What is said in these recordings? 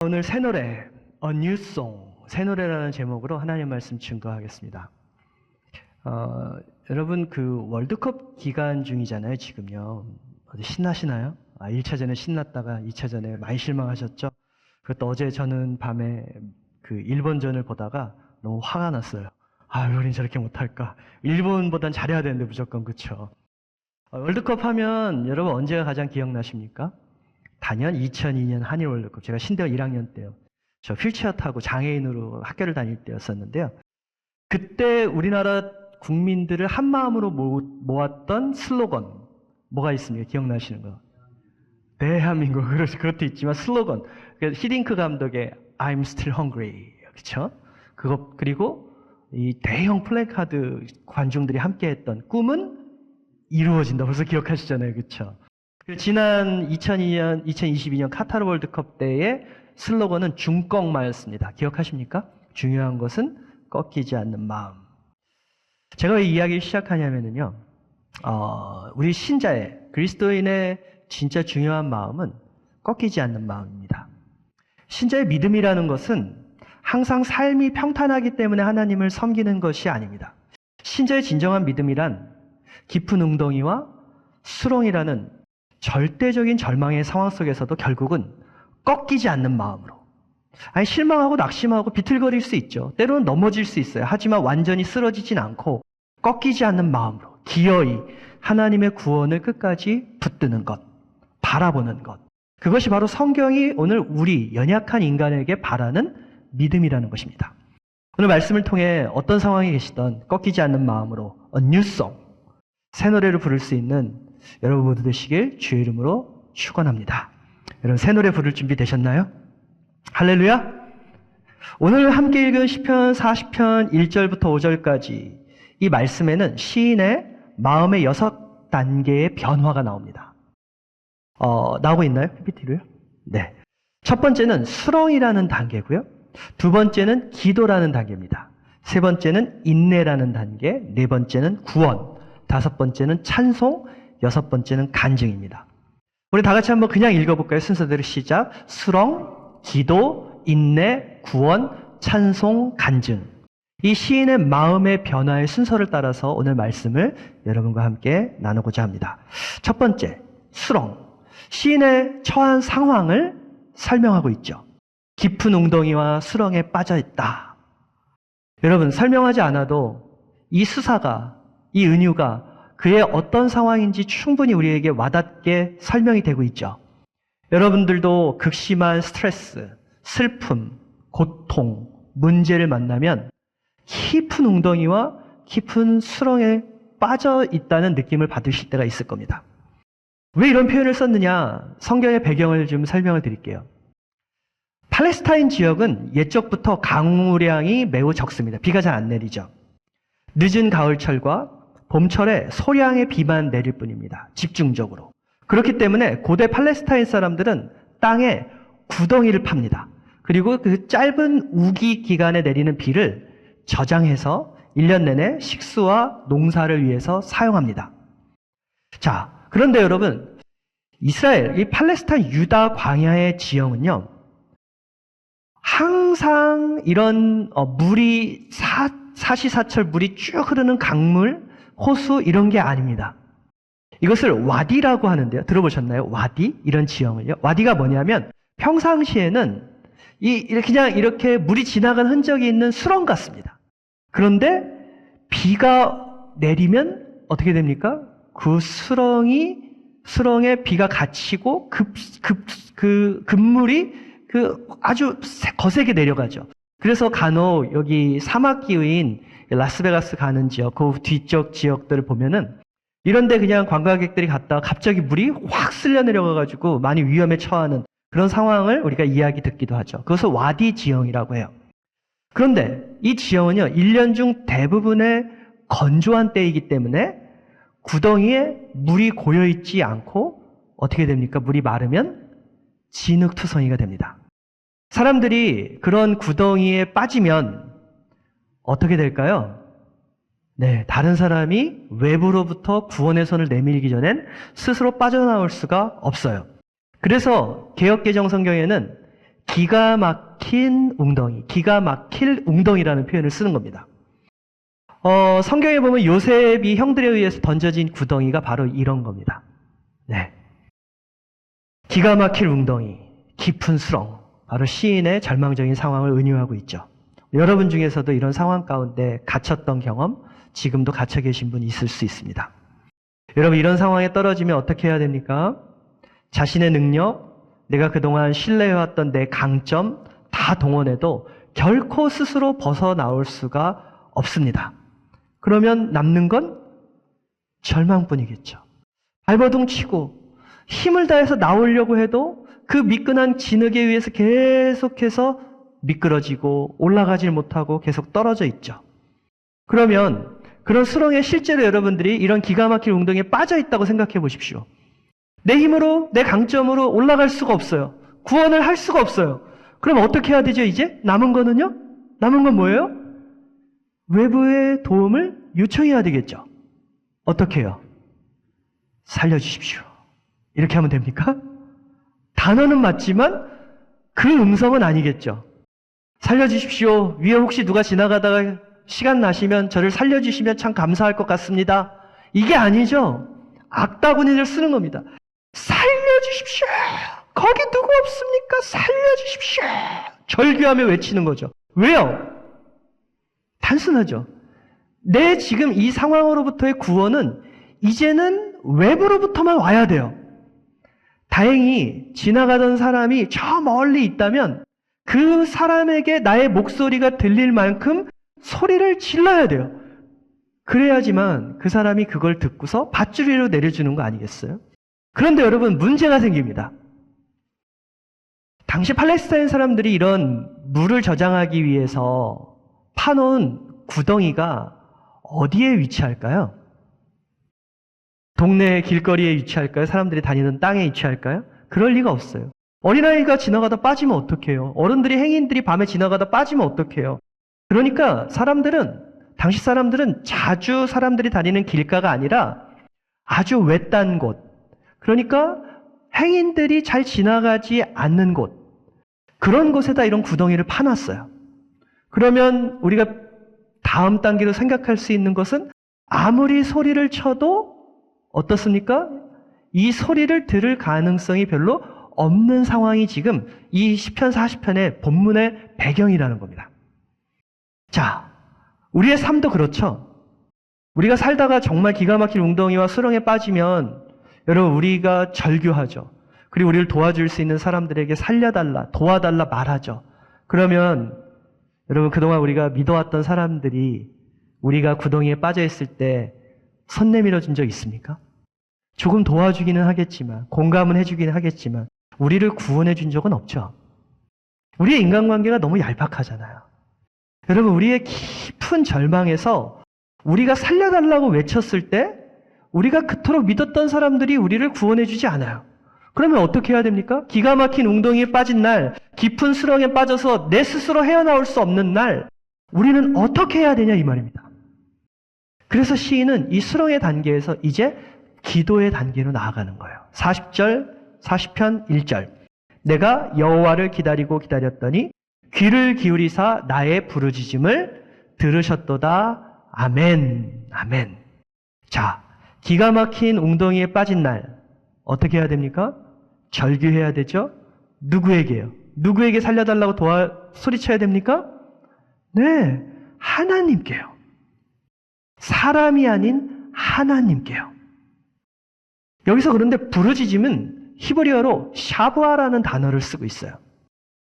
오늘 새 노래, A New Song, 새 노래라는 제목으로 하나님 말씀 증거하겠습니다. 여러분 그 월드컵 기간 중이잖아요, 지금요. 어디 신나시나요? 1차전에 신났다가 2차전에 많이 실망하셨죠? 그것도 어제 저는 밤에 그 일본전을 보다가 너무 화가 났어요. 우린 저렇게 못할까? 일본보단 잘해야 되는데 무조건, 그쵸? 월드컵 하면 여러분 언제가 가장 기억나십니까? 단연 2002년 한일 월드컵. 제가 신대학 1학년 때요. 저 휠체어 타고 장애인으로 학교를 다닐 때였었는데요. 그때 우리나라 국민들을 한 마음으로 모았던 슬로건 뭐가 있습니까? 기억나시는 거? 대한민국. 그것도 있지만 슬로건. 히딩크 감독의 I'm still hungry. 그렇죠? 그거 그리고 이 대형 플래카드 관중들이 함께했던 꿈은 이루어진다. 벌써 기억하시잖아요, 그렇죠? 지난 2022년 카타르 월드컵 때의 슬로건은 중꺾마였습니다. 기억하십니까? 중요한 것은 꺾이지 않는 마음. 제가 왜 이 이야기를 시작하냐면요, 우리 신자의, 그리스도인의 진짜 중요한 마음은 꺾이지 않는 마음입니다. 신자의 믿음이라는 것은 항상 삶이 평탄하기 때문에 하나님을 섬기는 것이 아닙니다. 신자의 진정한 믿음이란 깊은 웅덩이와 수렁이라는 절대적인 절망의 상황 속에서도 결국은 꺾이지 않는 마음으로. 실망하고 낙심하고 비틀거릴 수 있죠. 때로는 넘어질 수 있어요. 하지만 완전히 쓰러지진 않고 꺾이지 않는 마음으로 기어이 하나님의 구원을 끝까지 붙드는 것, 바라보는 것. 그것이 바로 성경이 오늘 우리 연약한 인간에게 바라는 믿음이라는 것입니다. 오늘 말씀을 통해 어떤 상황에 계시던 꺾이지 않는 마음으로 A New Song, 새 노래를 부를 수 있는 여러분 모두 되시길 주의 이름으로 축원합니다. 여러분 새 노래 부를 준비 되셨나요? 할렐루야! 오늘 함께 읽은 시편 40편 1절부터 5절까지 이 말씀에는 시인의 마음의 6단계의 변화가 나옵니다. 나오고 있나요? PPT로요? 네. 첫 번째는 수렁이라는 단계고요. 두 번째는 기도라는 단계입니다. 세 번째는 인내라는 단계, 네 번째는 구원, 다섯 번째는 찬송, 여섯 번째는 간증입니다. 우리 다 같이 한번 그냥 읽어볼까요? 순서대로 시작. 수렁, 기도, 인내, 구원, 찬송, 간증. 이 시인의 마음의 변화의 순서를 따라서 오늘 말씀을 여러분과 함께 나누고자 합니다. 첫 번째, 수렁. 시인의 처한 상황을 설명하고 있죠. 깊은 웅덩이와 수렁에 빠져 있다. 여러분, 설명하지 않아도 이 수사가, 이 은유가 그의 어떤 상황인지 충분히 우리에게 와닿게 설명이 되고 있죠. 여러분들도 극심한 스트레스, 슬픔, 고통, 문제를 만나면 깊은 웅덩이와 깊은 수렁에 빠져 있다는 느낌을 받으실 때가 있을 겁니다. 왜 이런 표현을 썼느냐? 성경의 배경을 좀 설명을 드릴게요. 팔레스타인 지역은 옛적부터 강우량이 매우 적습니다. 비가 잘 안 내리죠. 늦은 가을철과 봄철에 소량의 비만 내릴 뿐입니다. 집중적으로. 그렇기 때문에 고대 팔레스타인 사람들은 땅에 구덩이를 팝니다. 그리고 그 짧은 우기 기간에 내리는 비를 저장해서 1년 내내 식수와 농사를 위해서 사용합니다. 자, 그런데 여러분, 이스라엘, 이 팔레스타인 유다 광야의 지형은요, 항상 이런 물이 사시사철 물이 쭉 흐르는 강물, 호수 이런 게 아닙니다. 이것을 와디라고 하는데요. 들어보셨나요? 와디? 이런 지형을요. 와디가 뭐냐면 평상시에는 그냥 이렇게 물이 지나간 흔적이 있는 수렁 같습니다. 그런데 비가 내리면 어떻게 됩니까? 그 수렁에 비가 갇히고 급물이 아주 거세게 내려가죠. 그래서 간혹 여기 사막 기후인 라스베가스 가는 지역, 그 뒤쪽 지역들을 보면은 이런데 그냥 관광객들이 갔다가 갑자기 물이 확 쓸려 내려가가지고 많이 위험에 처하는 그런 상황을 우리가 이야기 듣기도 하죠. 그것을 와디 지형이라고 해요. 그런데 이 지형은요, 1년 중 대부분의 건조한 때이기 때문에 구덩이에 물이 고여있지 않고 어떻게 됩니까? 물이 마르면 진흙투성이가 됩니다. 사람들이 그런 구덩이에 빠지면 어떻게 될까요? 네, 다른 사람이 외부로부터 구원의 손을 내밀기 전엔 스스로 빠져나올 수가 없어요. 그래서 개역개정 성경에는 기가 막힌 웅덩이, 기가 막힐 웅덩이라는 표현을 쓰는 겁니다. 성경에 보면 요셉이 형들에 의해서 던져진 구덩이가 바로 이런 겁니다. 네. 기가 막힐 웅덩이, 깊은 수렁, 바로 시인의 절망적인 상황을 은유하고 있죠. 여러분 중에서도 이런 상황 가운데 갇혔던 경험, 지금도 갇혀 계신 분 있을 수 있습니다. 여러분, 이런 상황에 떨어지면 어떻게 해야 됩니까? 자신의 능력, 내가 그동안 신뢰해왔던 내 강점 다 동원해도 결코 스스로 벗어나올 수가 없습니다. 그러면 남는 건 절망뿐이겠죠. 발버둥 치고 힘을 다해서 나오려고 해도 그 미끈한 진흙에 의해서 계속해서 미끄러지고 올라가질 못하고 계속 떨어져 있죠. 그러면 그런 수렁에 실제로 여러분들이 이런 기가 막힐 웅덩이에 빠져 있다고 생각해 보십시오. 내 힘으로, 내 강점으로 올라갈 수가 없어요. 구원을 할 수가 없어요. 그럼 어떻게 해야 되죠, 이제? 남은 거는요? 남은 건 뭐예요? 외부의 도움을 요청해야 되겠죠. 어떻게 해요? 살려주십시오. 이렇게 하면 됩니까? 단어는 맞지만 그 음성은 아니겠죠. 살려주십시오. 위에 혹시 누가 지나가다가 시간 나시면 저를 살려주시면 참 감사할 것 같습니다. 이게 아니죠. 악다구니를 쓰는 겁니다. 살려주십시오. 거기 누구 없습니까? 살려주십시오. 절규하며 외치는 거죠. 왜요? 단순하죠. 내 지금 이 상황으로부터의 구원은 이제는 외부로부터만 와야 돼요. 다행히 지나가던 사람이 저 멀리 있다면 그 사람에게 나의 목소리가 들릴 만큼 소리를 질러야 돼요. 그래야지만 그 사람이 그걸 듣고서 밧줄위로 내려주는 거 아니겠어요? 그런데 여러분, 문제가 생깁니다. 당시 팔레스타인 사람들이 이런 물을 저장하기 위해서 파놓은 구덩이가 어디에 위치할까요? 동네 길거리에 위치할까요? 사람들이 다니는 땅에 위치할까요? 그럴 리가 없어요. 어린아이가 지나가다 빠지면 어떡해요? 어른들이, 행인들이 밤에 지나가다 빠지면 어떡해요? 그러니까 당시 사람들은 자주 사람들이 다니는 길가가 아니라 아주 외딴 곳, 그러니까 행인들이 잘 지나가지 않는 곳, 그런 곳에다 이런 구덩이를 파놨어요. 그러면 우리가 다음 단계로 생각할 수 있는 것은 아무리 소리를 쳐도 어떻습니까? 이 소리를 들을 가능성이 별로 없는 상황이 지금 이 시편 40편의 본문의 배경이라는 겁니다. 자, 우리의 삶도 그렇죠. 우리가 살다가 정말 기가 막힐 웅덩이와 수렁에 빠지면 여러분, 우리가 절규하죠. 그리고 우리를 도와줄 수 있는 사람들에게 살려달라, 도와달라 말하죠. 그러면 여러분, 그동안 우리가 믿어왔던 사람들이 우리가 구덩이에 빠져 있을 때 손 내밀어 준 적 있습니까? 조금 도와주기는 하겠지만, 공감은 해주기는 하겠지만 우리를 구원해 준 적은 없죠. 우리의 인간관계가 너무 얄팍하잖아요. 여러분, 우리의 깊은 절망에서 우리가 살려달라고 외쳤을 때 우리가 그토록 믿었던 사람들이 우리를 구원해 주지 않아요. 그러면 어떻게 해야 됩니까? 기가 막힌 웅덩이에 빠진 날, 깊은 수렁에 빠져서 내 스스로 헤어나올 수 없는 날, 우리는 어떻게 해야 되냐 이 말입니다. 그래서 시인은 이 수렁의 단계에서 이제 기도의 단계로 나아가는 거예요. 40편 1절. 내가 여호와를 기다리고 기다렸더니 귀를 기울이사 나의 부르짖음을 들으셨도다. 아멘. 아멘. 자, 기가 막힌 웅덩이에 빠진 날 어떻게 해야 됩니까? 절규해야 되죠? 누구에게요? 누구에게 살려달라고 소리쳐야 됩니까? 네, 하나님께요. 사람이 아닌 하나님께요. 여기서 그런데 부르짖음은 히브리어로 샤브아라는 단어를 쓰고 있어요.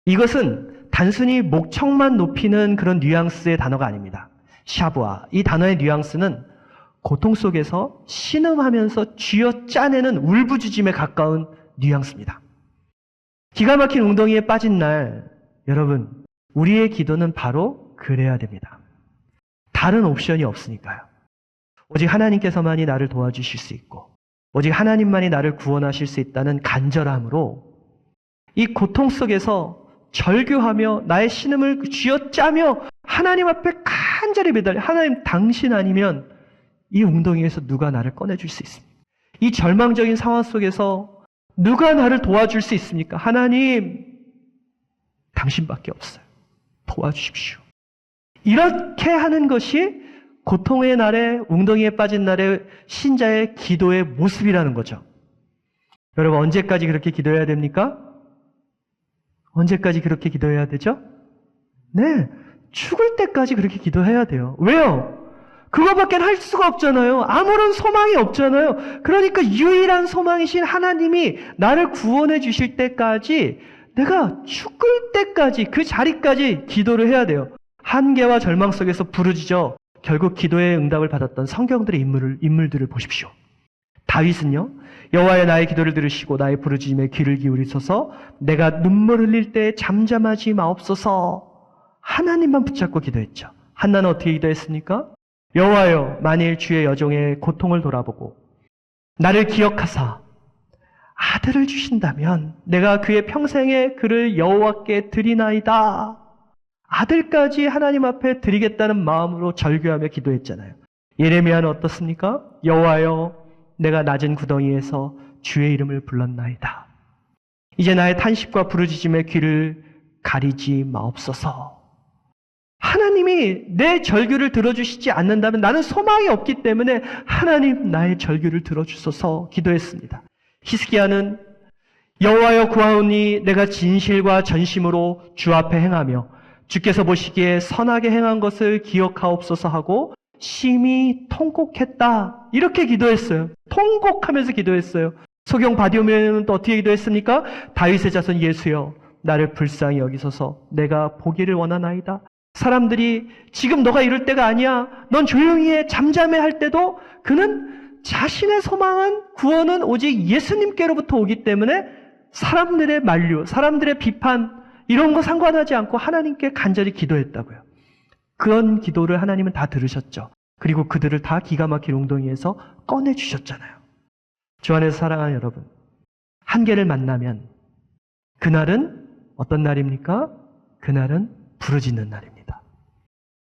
이것은 단순히 목청만 높이는 그런 뉘앙스의 단어가 아닙니다. 샤브아, 이 단어의 뉘앙스는 고통 속에서 신음하면서 쥐어짜내는 울부짖음에 가까운 뉘앙스입니다. 기가 막힌 웅덩이에 빠진 날, 여러분, 우리의 기도는 바로 그래야 됩니다. 다른 옵션이 없으니까요. 오직 하나님께서만이 나를 도와주실 수 있고, 오직 하나님만이 나를 구원하실 수 있다는 간절함으로 이 고통 속에서 절규하며 나의 신음을 쥐어짜며 하나님 앞에 간절히 매달려, 하나님, 당신 아니면 이 웅덩이에서 누가 나를 꺼내줄 수 있습니까? 이 절망적인 상황 속에서 누가 나를 도와줄 수 있습니까? 하나님, 당신밖에 없어요. 도와주십시오. 이렇게 하는 것이 고통의 날에, 웅덩이에 빠진 날에 신자의 기도의 모습이라는 거죠. 여러분, 언제까지 그렇게 기도해야 됩니까? 언제까지 그렇게 기도해야 되죠? 네, 죽을 때까지 그렇게 기도해야 돼요. 왜요? 그거밖에 할 수가 없잖아요. 아무런 소망이 없잖아요. 그러니까 유일한 소망이신 하나님이 나를 구원해 주실 때까지, 내가 죽을 때까지, 그 자리까지 기도를 해야 돼요. 한계와 절망 속에서 부르짖어 결국 기도의 응답을 받았던 성경들의 인물들을 보십시오. 다윗은요, 여호와여 나의 기도를 들으시고 나의 부르짖음에 귀를 기울이소서, 내가 눈물 흘릴 때 잠잠하지 마옵소서. 하나님만 붙잡고 기도했죠. 한나는 어떻게 기도했습니까? 여호와여 만일 주의 여종의 고통을 돌아보고 나를 기억하사 아들을 주신다면 내가 그의 평생에 그를 여호와께 드리나이다. 아들까지 하나님 앞에 드리겠다는 마음으로 절규하며 기도했잖아요. 예레미야는 어떻습니까? 여호와여 내가 낮은 구덩이에서 주의 이름을 불렀나이다. 이제 나의 탄식과 부르짖음의 귀를 가리지 마옵소서. 하나님이 내 절규를 들어주시지 않는다면 나는 소망이 없기 때문에 하나님 나의 절규를 들어주소서 기도했습니다. 히스기야는 여호와여 구하오니 내가 진실과 전심으로 주 앞에 행하며 주께서 보시기에 선하게 행한 것을 기억하옵소서 하고 심히 통곡했다. 이렇게 기도했어요. 통곡하면서 기도했어요. 소경 바디오면은 또 어떻게 기도했습니까? 다윗의 자손 예수여 나를 불쌍히 여기소서 내가 보기를 원하나이다. 사람들이 지금 너가 이럴 때가 아니야. 넌 조용히 해. 잠잠해 할 때도 그는 자신의 소망은 구원은 오직 예수님께로부터 오기 때문에 사람들의 만류, 사람들의 비판 이런 거 상관하지 않고 하나님께 간절히 기도했다고요. 그런 기도를 하나님은 다 들으셨죠. 그리고 그들을 다 기가 막힌 웅덩이에서 꺼내주셨잖아요. 주 안에서 사랑하는 여러분, 한계를 만나면 그날은 어떤 날입니까? 그날은 부르짖는 날입니다.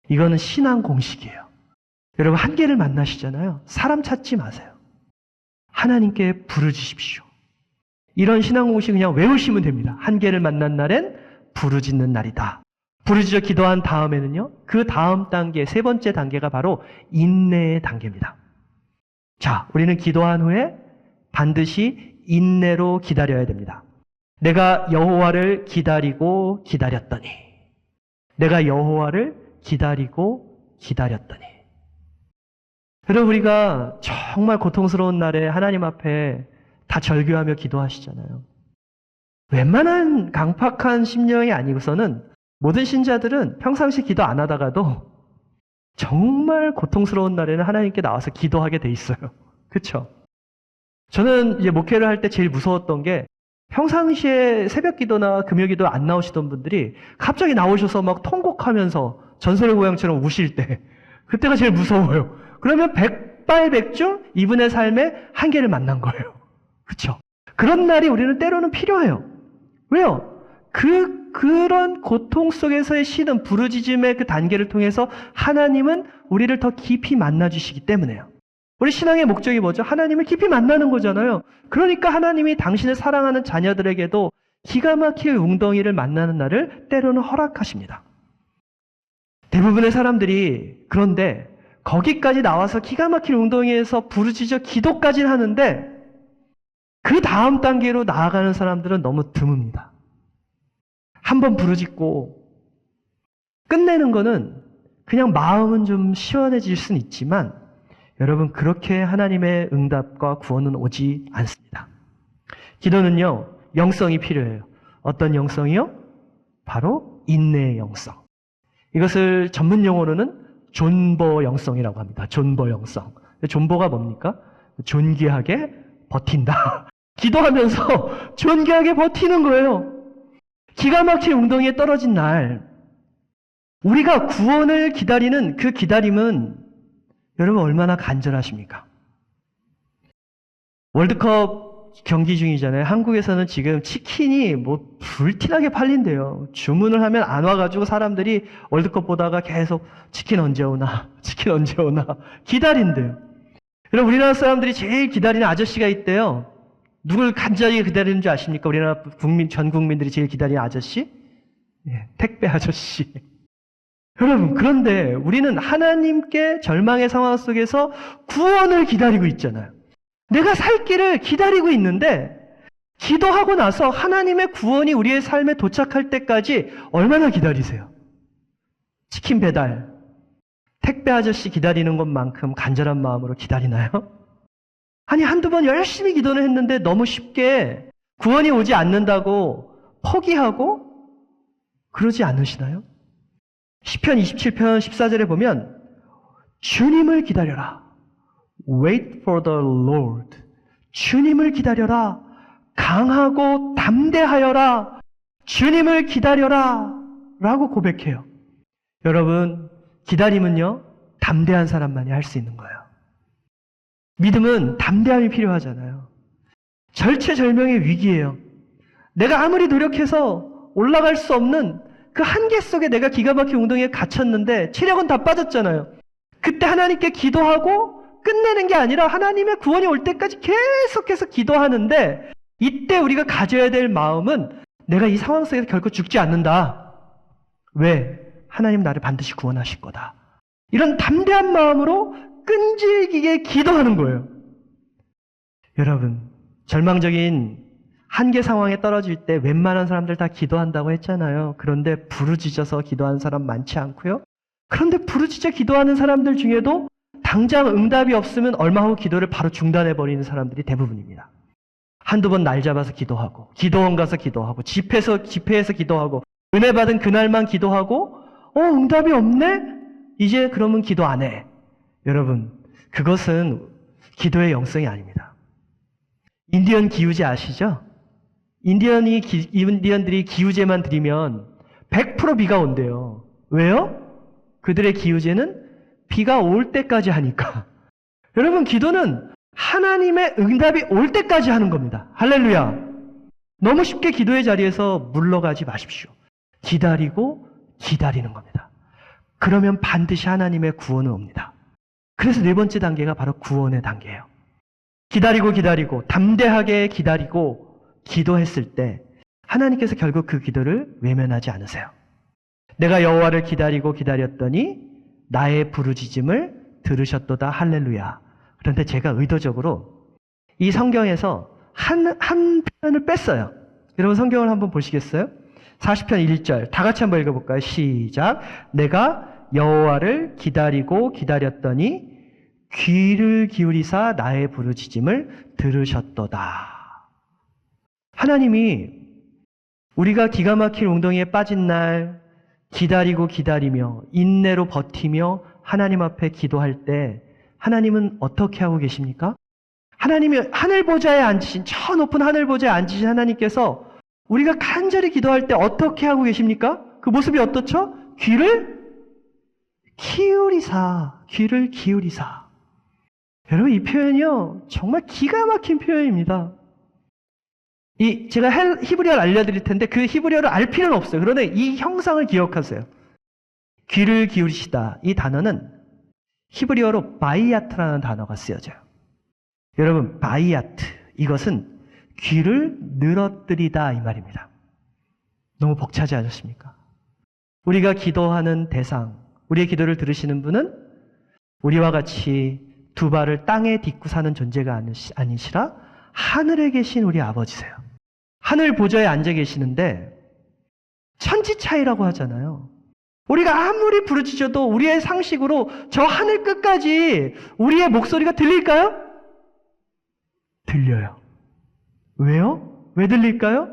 이거는 신앙 공식이에요. 여러분 한계를 만나시잖아요. 사람 찾지 마세요. 하나님께 부르짖으십시오. 이런 신앙 공식 그냥 외우시면 됩니다. 한계를 만난 날엔 부르짖는 날이다. 부르짖어 기도한 다음에는요, 그 다음 단계, 세 번째 단계가 바로 인내의 단계입니다. 자, 우리는 기도한 후에 반드시 인내로 기다려야 됩니다. 내가 여호와를 기다리고 기다렸더니, 내가 여호와를 기다리고 기다렸더니. 여러분 우리가 정말 고통스러운 날에 하나님 앞에 다 절규하며 기도하시잖아요. 웬만한 강팍한 심령이 아니고서는 모든 신자들은 평상시 기도 안 하다가도 정말 고통스러운 날에는 하나님께 나와서 기도하게 돼 있어요. 그렇죠? 저는 이제 목회를 할 때 제일 무서웠던 게 평상시에 새벽 기도나 금요 기도 안 나오시던 분들이 갑자기 나오셔서 막 통곡하면서 전설의 고향처럼 우실 때 그때가 제일 무서워요. 그러면 백발백중 이분의 삶에 한계를 만난 거예요. 그렇죠? 그런 날이 우리는 때로는 필요해요. 왜요? 그런 고통 속에서의 시든 부르짖음의 그 단계를 통해서 하나님은 우리를 더 깊이 만나주시기 때문에요. 우리 신앙의 목적이 뭐죠? 하나님을 깊이 만나는 거잖아요. 그러니까 하나님이 당신을 사랑하는 자녀들에게도 기가 막힐 웅덩이를 만나는 날을 때로는 허락하십니다. 대부분의 사람들이 그런데 거기까지 나와서 기가 막힐 웅덩이에서 부르짖어 기도까지는 하는데 그 다음 단계로 나아가는 사람들은 너무 드뭅니다. 한번 부르짖고 끝내는 거는 그냥 마음은 좀 시원해질 수는 있지만 여러분 그렇게 하나님의 응답과 구원은 오지 않습니다. 기도는요 영성이 필요해요. 어떤 영성이요? 바로 인내의 영성. 이것을 전문 용어로는 존버 영성이라고 합니다. 존버 영성. 존버가 뭡니까? 존귀하게 버틴다. 기도하면서 존귀하게 버티는 거예요. 기가 막힌 웅덩이에 떨어진 날 우리가 구원을 기다리는 그 기다림은 여러분 얼마나 간절하십니까? 월드컵 경기 중이잖아요. 한국에서는 지금 치킨이 뭐 불티나게 팔린대요. 주문을 하면 안 와가지고 사람들이 월드컵 보다가 계속 치킨 언제 오나 치킨 언제 오나 기다린대요. 여러분 우리나라 사람들이 제일 기다리는 아저씨가 있대요. 누굴 간절히 기다리는 줄 아십니까? 우리나라 전 국민들이 제일 기다리는 아저씨? 예, 택배 아저씨. 여러분, 그런데 우리는 하나님께 절망의 상황 속에서 구원을 기다리고 있잖아요. 내가 살 길을 기다리고 있는데 기도하고 나서 하나님의 구원이 우리의 삶에 도착할 때까지 얼마나 기다리세요? 치킨 배달, 택배 아저씨 기다리는 것만큼 간절한 마음으로 기다리나요? 아니, 한두 번 열심히 기도는 했는데 너무 쉽게 구원이 오지 않는다고 포기하고 그러지 않으시나요? 시편 27편 14절에 보면 주님을 기다려라. Wait for the Lord. 주님을 기다려라. 강하고 담대하여라. 주님을 기다려라. 라고 고백해요. 여러분, 기다림은요, 담대한 사람만이 할 수 있는 거예요. 믿음은 담대함이 필요하잖아요. 절체절명의 위기예요. 내가 아무리 노력해서 올라갈 수 없는 그 한계 속에 내가 기가 막힌 웅덩이에 갇혔는데 체력은 다 빠졌잖아요. 그때 하나님께 기도하고 끝내는 게 아니라 하나님의 구원이 올 때까지 계속해서 기도하는데 이때 우리가 가져야 될 마음은 내가 이 상황 속에서 결코 죽지 않는다. 왜? 하나님 나를 반드시 구원하실 거다. 이런 담대한 마음으로 끈질기게 기도하는 거예요. 여러분, 절망적인 한계 상황에 떨어질 때 웬만한 사람들 다 기도한다고 했잖아요. 그런데 부르짖어서 기도하는 사람 많지 않고요. 그런데 부르짖어 기도하는 사람들 중에도 당장 응답이 없으면 얼마 후 기도를 바로 중단해버리는 사람들이 대부분입니다. 한두 번 날 잡아서 기도하고, 기도원 가서 기도하고, 집회에서 기도하고, 은혜 받은 그날만 기도하고, 응답이 없네? 이제 그러면 기도 안 해. 여러분, 그것은 기도의 영성이 아닙니다. 인디언 기우제 아시죠? 인디언들이 기우제만 드리면 100% 비가 온대요. 왜요? 그들의 기우제는 비가 올 때까지 하니까. 여러분, 기도는 하나님의 응답이 올 때까지 하는 겁니다. 할렐루야. 너무 쉽게 기도의 자리에서 물러가지 마십시오. 기다리고 기다리는 겁니다. 그러면 반드시 하나님의 구원은 옵니다. 그래서 네 번째 단계가 바로 구원의 단계예요. 기다리고 담대하게 기다리고 기도했을 때 하나님께서 결국 그 기도를 외면하지 않으세요. 내가 여호와를 기다리고 기다렸더니 나의 부르짖음을 들으셨도다. 할렐루야. 그런데 제가 의도적으로 이 성경에서 한 편을 뺐어요. 여러분, 성경을 한번 보시겠어요? 40편 1절 다 같이 한번 읽어볼까요? 시작. 내가 여호와를 기다리고 기다렸더니 귀를 기울이사 나의 부르짖음을 들으셨도다. 하나님이 우리가 기가 막힐 웅덩이에 빠진 날 기다리고 기다리며 인내로 버티며 하나님 앞에 기도할 때 하나님은 어떻게 하고 계십니까? 하나님이 하늘 보좌에 앉으신, 저 높은 하늘 보좌에 앉으신 하나님께서 우리가 간절히 기도할 때 어떻게 하고 계십니까? 그 모습이 어떻죠? 귀를 기울이사. 여러분, 이 표현이요, 정말 기가 막힌 표현입니다. 제가 히브리어를 알려드릴 텐데 그 히브리어를 알 필요는 없어요. 그런데 이 형상을 기억하세요. 귀를 기울이시다. 이 단어는 히브리어로 바이아트라는 단어가 쓰여져요. 여러분, 바이아트, 이것은 귀를 늘어뜨리다 이 말입니다. 너무 벅차지 않으십니까? 우리가 기도하는 대상, 우리의 기도를 들으시는 분은 우리와 같이 두 발을 땅에 딛고 사는 존재가 아니시라 하늘에 계신 우리 아버지세요. 하늘 보좌에 앉아 계시는데 천지 차이라고 하잖아요. 우리가 아무리 부르짖어도 우리의 상식으로 저 하늘 끝까지 우리의 목소리가 들릴까요? 들려요. 왜요? 왜 들릴까요?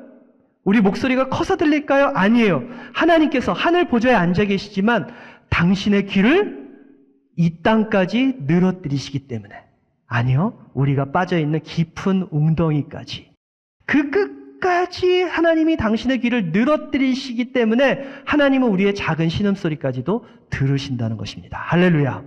우리 목소리가 커서 들릴까요? 아니에요. 하나님께서 하늘 보좌에 앉아 계시지만 당신의 귀를 이 땅까지 늘어뜨리시기 때문에. 아니요. 우리가 빠져있는 깊은 웅덩이까지. 그 끝까지 하나님이 당신의 귀를 늘어뜨리시기 때문에 하나님은 우리의 작은 신음소리까지도 들으신다는 것입니다. 할렐루야.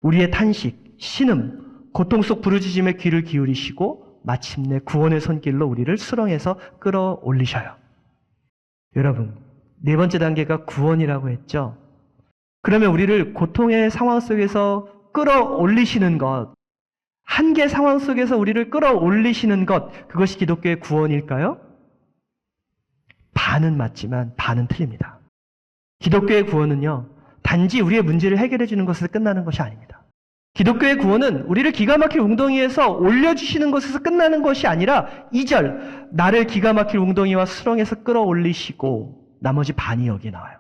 우리의 탄식, 신음, 고통 속 부르짖음에 귀를 기울이시고 마침내 구원의 손길로 우리를 수렁에서 끌어올리셔요. 여러분, 네 번째 단계가 구원이라고 했죠. 그러면 우리를 고통의 상황 속에서 끌어올리시는 것, 한계 상황 속에서 우리를 끌어올리시는 것, 그것이 기독교의 구원일까요? 반은 맞지만 반은 틀립니다. 기독교의 구원은요, 단지 우리의 문제를 해결해 주는 것에서 끝나는 것이 아닙니다. 기독교의 구원은 우리를 기가 막힐 웅덩이에서 올려주시는 것에서 끝나는 것이 아니라 2절, 나를 기가 막힐 웅덩이와 수렁에서 끌어올리시고, 나머지 반이 여기에 나와요.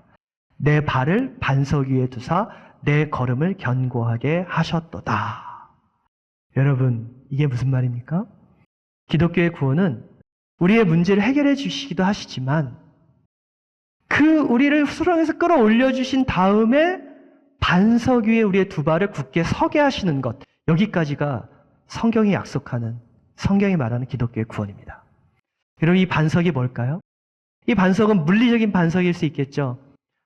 내 발을 반석 위에 두사 내 걸음을 견고하게 하셨도다. 여러분, 이게 무슨 말입니까? 기독교의 구원은 우리의 문제를 해결해 주시기도 하시지만 우리를 수렁에서 끌어올려 주신 다음에 반석 위에 우리의 두 발을 굳게 서게 하시는 것, 여기까지가 성경이 약속하는, 성경이 말하는 기독교의 구원입니다. 여러분, 이 반석이 뭘까요? 이 반석은 물리적인 반석일 수 있겠죠.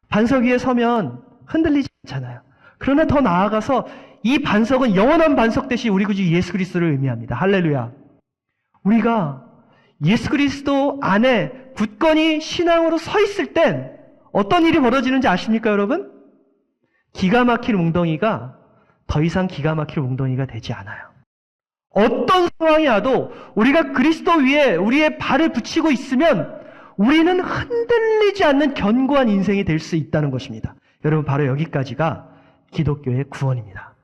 반석 위에 서면 흔들리지 않잖아요. 그러나 더 나아가서 이 반석은 영원한 반석 대신 우리 구주 예수 그리스도를 의미합니다. 할렐루야. 우리가 예수 그리스도 안에 굳건히 신앙으로 서 있을 땐 어떤 일이 벌어지는지 아십니까, 여러분? 기가 막힐 웅덩이가 더 이상 기가 막힐 웅덩이가 되지 않아요. 어떤 상황이 와도 우리가 그리스도 위에 우리의 발을 붙이고 있으면 우리는 흔들리지 않는 견고한 인생이 될 수 있다는 것입니다. 여러분, 바로 여기까지가 기독교의 구원입니다.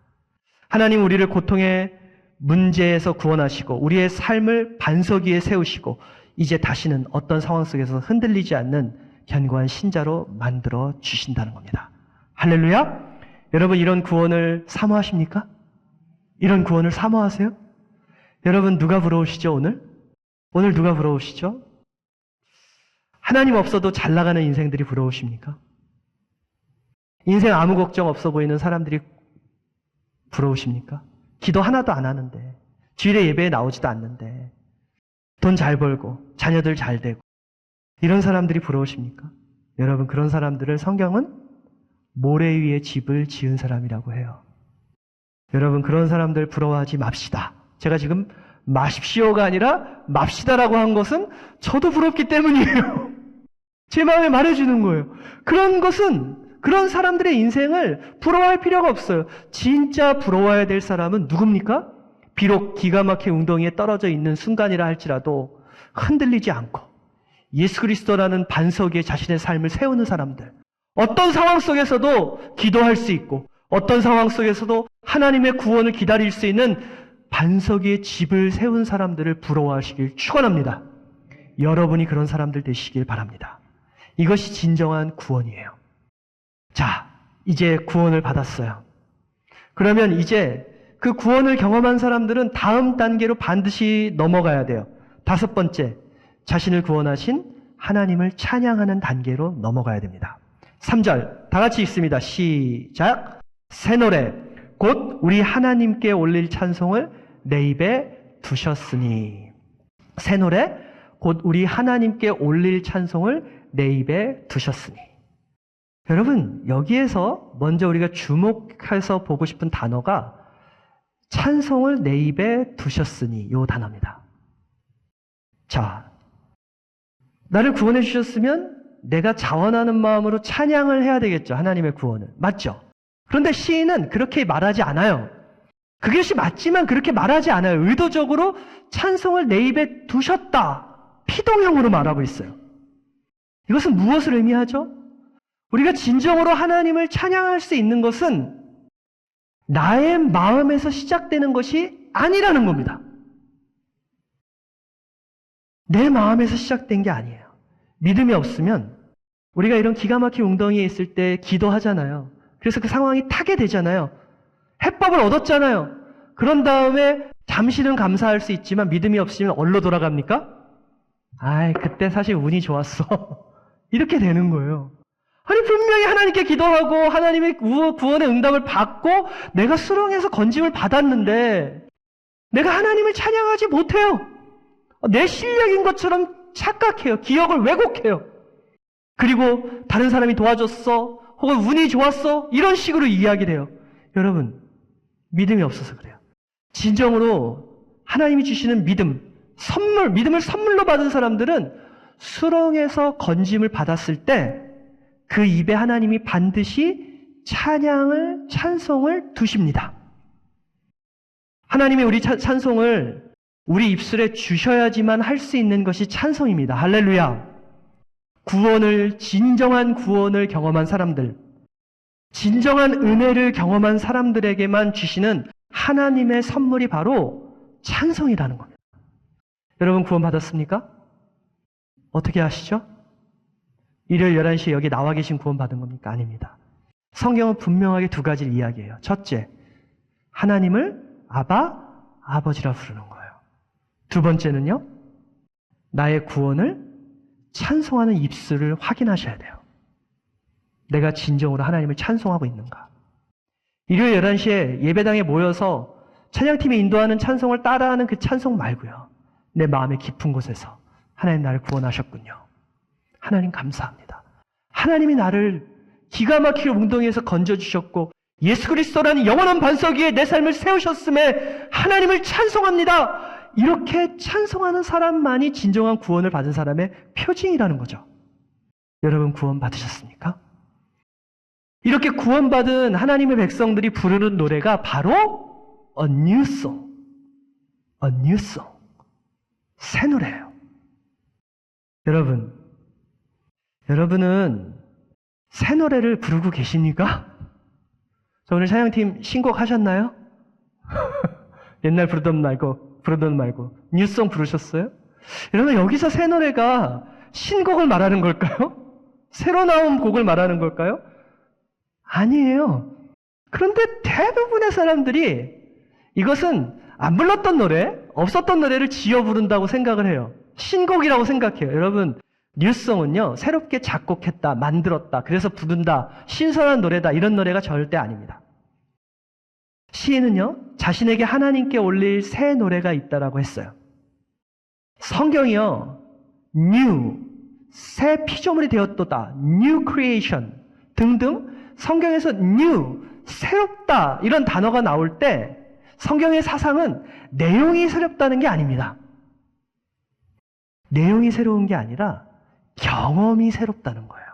하나님 우리를 고통의 문제에서 구원하시고 우리의 삶을 반석 위에 세우시고 이제 다시는 어떤 상황 속에서 흔들리지 않는 견고한 신자로 만들어 주신다는 겁니다. 할렐루야! 여러분, 이런 구원을 사모하십니까? 이런 구원을 사모하세요? 여러분, 누가 부러우시죠, 오늘? 오늘 누가 부러우시죠? 하나님 없어도 잘 나가는 인생들이 부러우십니까? 인생 아무 걱정 없어 보이는 사람들이 부러우십니까? 기도 하나도 안 하는데, 주일에 예배에 나오지도 않는데, 돈 잘 벌고, 자녀들 잘 되고, 이런 사람들이 부러우십니까? 여러분, 그런 사람들을 성경은 모래 위에 집을 지은 사람이라고 해요. 여러분, 그런 사람들 부러워하지 맙시다. 제가 지금 마십시오가 아니라 맙시다라고 한 것은 저도 부럽기 때문이에요. 제 마음에 말해주는 거예요. 그런 사람들의 인생을 부러워할 필요가 없어요. 진짜 부러워해야 될 사람은 누굽니까? 비록 기가 막힌 웅덩이에 떨어져 있는 순간이라 할지라도 흔들리지 않고 예수 그리스도라는 반석 위에 자신의 삶을 세우는 사람들. 어떤 상황 속에서도 기도할 수 있고 어떤 상황 속에서도 하나님의 구원을 기다릴 수 있는 반석 위에 집을 세운 사람들을 부러워하시길 축원합니다. 여러분이 그런 사람들 되시길 바랍니다. 이것이 진정한 구원이에요. 자, 이제 구원을 받았어요. 그러면 이제 그 구원을 경험한 사람들은 다음 단계로 반드시 넘어가야 돼요. 5번째, 자신을 구원하신 하나님을 찬양하는 단계로 넘어가야 됩니다. 3절, 다 같이 읽습니다. 시작. 새 노래, 곧 우리 하나님께 올릴 찬송을 내 입에 두셨으니. 새 노래, 곧 우리 하나님께 올릴 찬송을 내 입에 두셨으니. 여러분, 여기에서 먼저 우리가 주목해서 보고 싶은 단어가 찬송을 내 입에 두셨으니 이 단어입니다. 자, 나를 구원해 주셨으면 내가 자원하는 마음으로 찬양을 해야 되겠죠. 하나님의 구원을. 맞죠? 그런데 시인은 그렇게 말하지 않아요. 그것이 맞지만 그렇게 말하지 않아요. 의도적으로 찬송을 내 입에 두셨다. 피동형으로 말하고 있어요. 이것은 무엇을 의미하죠? 우리가 진정으로 하나님을 찬양할 수 있는 것은 나의 마음에서 시작되는 것이 아니라는 겁니다. 내 마음에서 시작된 게 아니에요. 믿음이 없으면 우리가 이런 기가 막힌 웅덩이에 있을 때 기도하잖아요. 그래서 그 상황이 타게 되잖아요. 해법을 얻었잖아요. 그런 다음에 잠시는 감사할 수 있지만 믿음이 없으면 어디로 돌아갑니까? 그때 사실 운이 좋았어. 이렇게 되는 거예요. 아니, 분명히 하나님께 기도하고 하나님의 구원의 응답을 받고 내가 수렁에서 건짐을 받았는데 내가 하나님을 찬양하지 못해요. 내 실력인 것처럼 착각해요. 기억을 왜곡해요. 그리고 다른 사람이 도와줬어. 혹은 운이 좋았어. 이런 식으로 이야기를 해요. 여러분, 믿음이 없어서 그래요. 진정으로 하나님이 주시는 믿음을 선물로 받은 사람들은 수렁에서 건짐을 받았을 때 그 입에 하나님이 반드시 찬송을 두십니다. 하나님이 우리 찬송을 우리 입술에 주셔야지만 할 수 있는 것이 찬송입니다. 할렐루야. 진정한 구원을 경험한 사람들, 진정한 은혜를 경험한 사람들에게만 주시는 하나님의 선물이 바로 찬송이라는 겁니다. 여러분 구원 받았습니까? 어떻게 아시죠? 일요일 11시에 여기 나와 계신 구원 받은 겁니까? 아닙니다. 성경은 분명하게 두 가지를 이야기해요. 첫째, 하나님을 아버지라 부르는 거예요. 두 번째는요, 나의 구원을 찬송하는 입술을 확인하셔야 돼요. 내가 진정으로 하나님을 찬송하고 있는가? 일요일 11시에 예배당에 모여서 찬양팀이 인도하는 찬송을 따라하는 그 찬송 말고요, 내 마음의 깊은 곳에서 하나님 나를 구원하셨군요. 하나님 감사합니다. 하나님이 나를 기가 막히게 웅덩이에서 건져주셨고 예수 그리스도라는 영원한 반석 위에 내 삶을 세우셨음에 하나님을 찬송합니다. 이렇게 찬송하는 사람만이 진정한 구원을 받은 사람의 표징이라는 거죠. 여러분 구원 받으셨습니까? 이렇게 구원받은 하나님의 백성들이 부르는 노래가 바로 A New Song, A New Song, 새 노래예요. 여러분은 새 노래를 부르고 계십니까? 저 오늘 찬양팀 신곡하셨나요? 옛날 부르던 말고 뉴송 부르셨어요? 여러분 여기서 새 노래가 신곡을 말하는 걸까요? 새로 나온 곡을 말하는 걸까요? 아니에요. 그런데 대부분의 사람들이 이것은 안 불렀던 노래, 없었던 노래를 지어 부른다고 생각을 해요. 신곡이라고 생각해요. 여러분 뉴송은요, 새롭게 작곡했다, 만들었다, 그래서 부른다, 신선한 노래다, 이런 노래가 절대 아닙니다. 시인은요, 자신에게 하나님께 올릴 새 노래가 있다라고 했어요. 성경이요, new, 새 피조물이 되었도다, new creation 등등 성경에서 new, 새롭다 이런 단어가 나올 때 성경의 사상은 내용이 새롭다는 게 아닙니다. 내용이 새로운 게 아니라 경험이 새롭다는 거예요.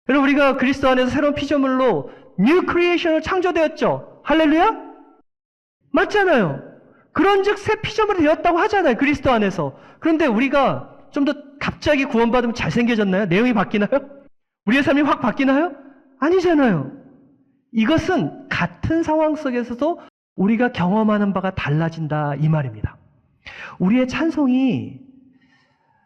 여러분 우리가 그리스도 안에서 새로운 피조물로 뉴 크리에이션을 창조되었죠. 할렐루야? 맞잖아요. 그런즉 새 피조물이 되었다고 하잖아요. 그리스도 안에서. 그런데 우리가 좀 더 갑자기 구원받으면 잘생겨졌나요? 내용이 바뀌나요? 우리의 삶이 확 바뀌나요? 아니잖아요. 이것은 같은 상황 속에서도 우리가 경험하는 바가 달라진다 이 말입니다. 우리의 찬송이